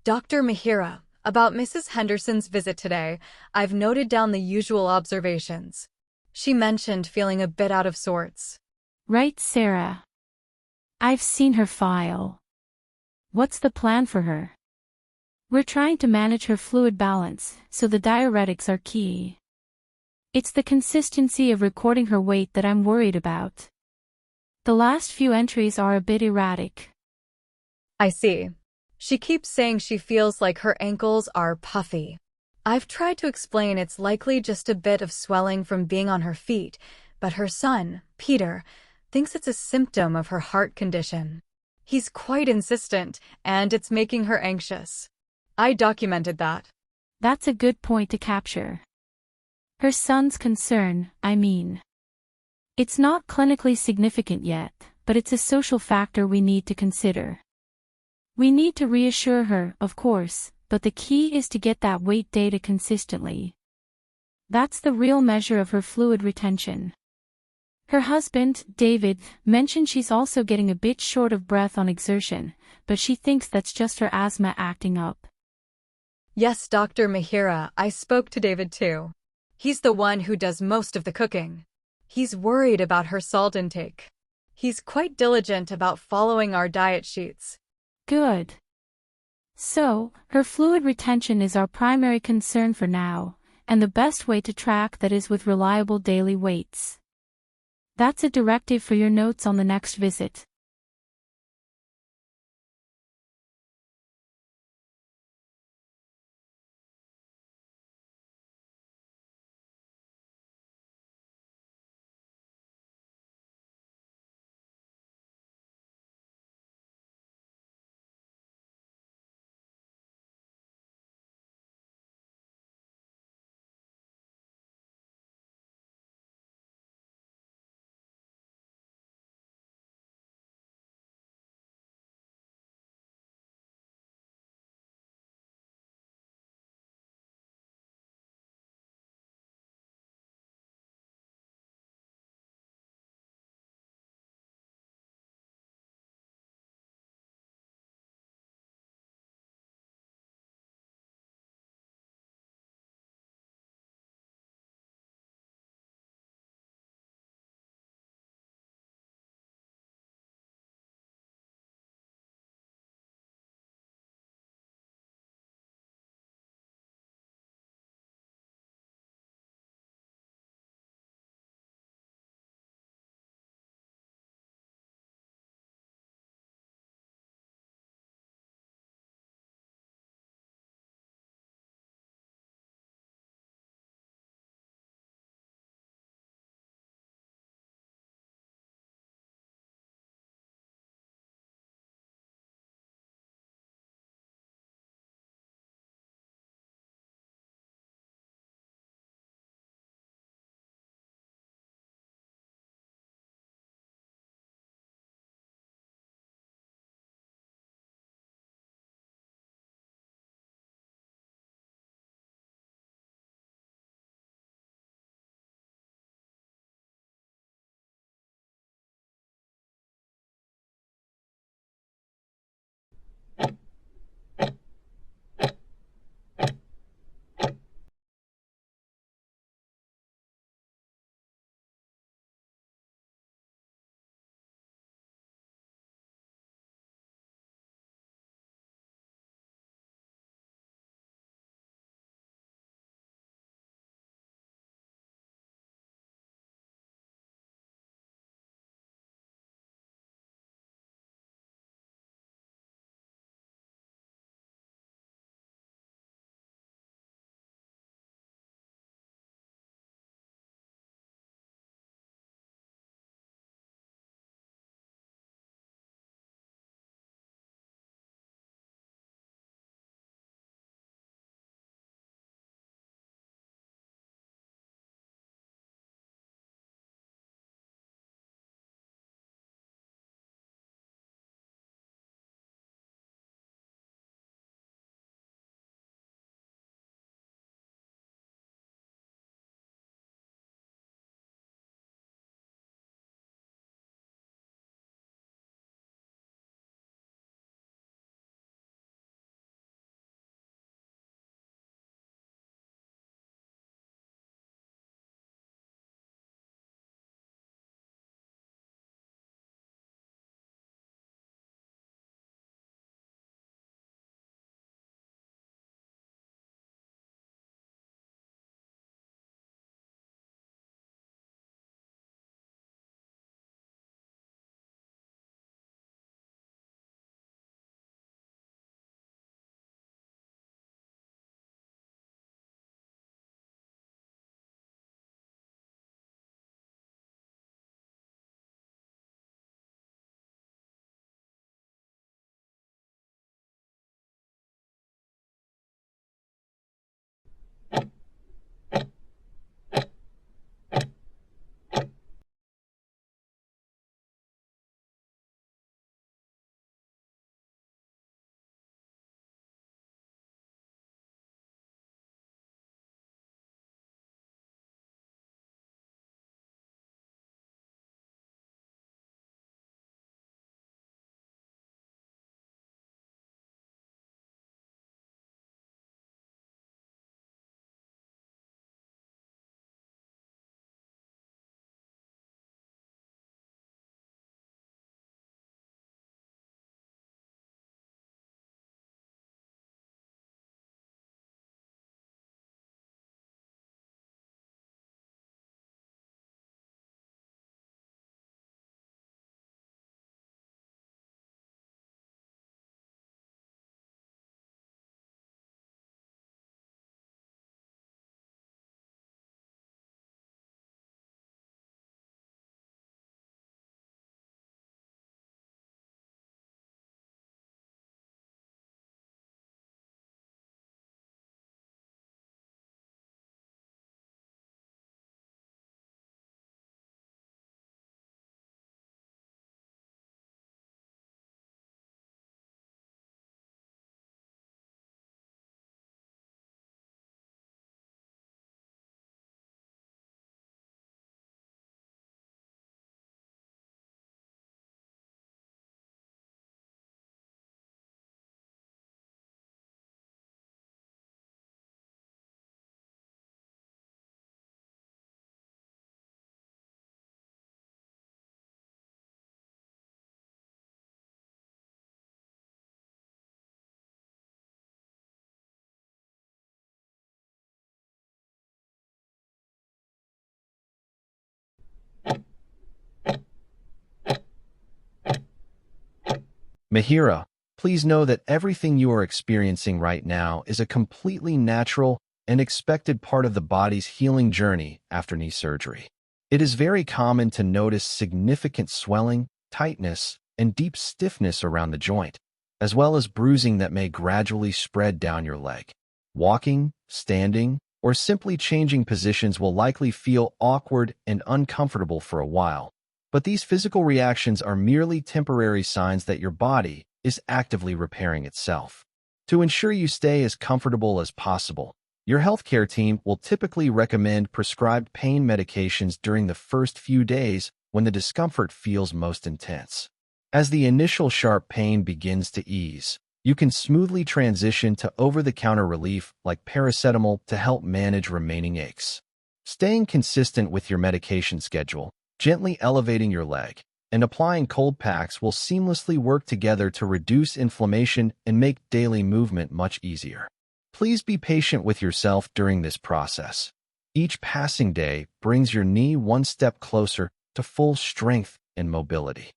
Dr. Mihira, about Mrs. Henderson's visit today, I've noted down the usual observations. She mentioned feeling a bit out of sorts. Right, Sarah. I've seen her file. What's the plan for her? We're trying to manage her fluid balance, so the diuretics are key. It's the consistency of recording her weight that I'm worried about. The last few entries are a bit erratic. I see. She keeps saying she feels like her ankles are puffy. I've tried to explain it's likely just a bit of swelling from being on her feet, but her son, Peter, thinks it's a symptom of her heart condition. He's quite insistent, and it's making her anxious. I documented that. That's a good point to capture. Her son's concern, I mean. It's not clinically significant yet, but it's a social factor we need to consider. We need to reassure her, of course, but the key is to get that weight data consistently. That's the real measure of her fluid retention. Her husband, David, mentioned she's also getting a bit short of breath on exertion, but she thinks that's just her asthma acting up. Yes, Dr. Mihira, I spoke to David too. He's the one who does most of the cooking. He's worried about her salt intake. He's quite diligent about following our diet sheets. Good. So, her fluid retention is our primary concern for now, and the best way to track that is with reliable daily weights. That's a directive for your notes on the next visit. MIHIRAA, please know that everything you are experiencing right now is a completely natural and expected part of the body's healing journey after knee surgery. It is very common to notice significant swelling, tightness, and deep stiffness around the joint, as well as bruising that may gradually spread down your leg. Walking, standing, or simply changing positions will likely feel awkward and uncomfortable for a while, but these physical reactions are merely temporary signs that your body is actively repairing itself. To ensure you stay as comfortable as possible, your healthcare team will typically recommend prescribed pain medications during the first few days when the discomfort feels most intense. As the initial sharp pain begins to ease, you can smoothly transition to over-the-counter relief like paracetamol to help manage remaining aches. Staying consistent with your medication schedule, gently elevating your leg, and applying cold packs will seamlessly work together to reduce inflammation and make daily movement much easier. Please be patient with yourself during this process. Each passing day brings your knee one step closer to full strength and mobility.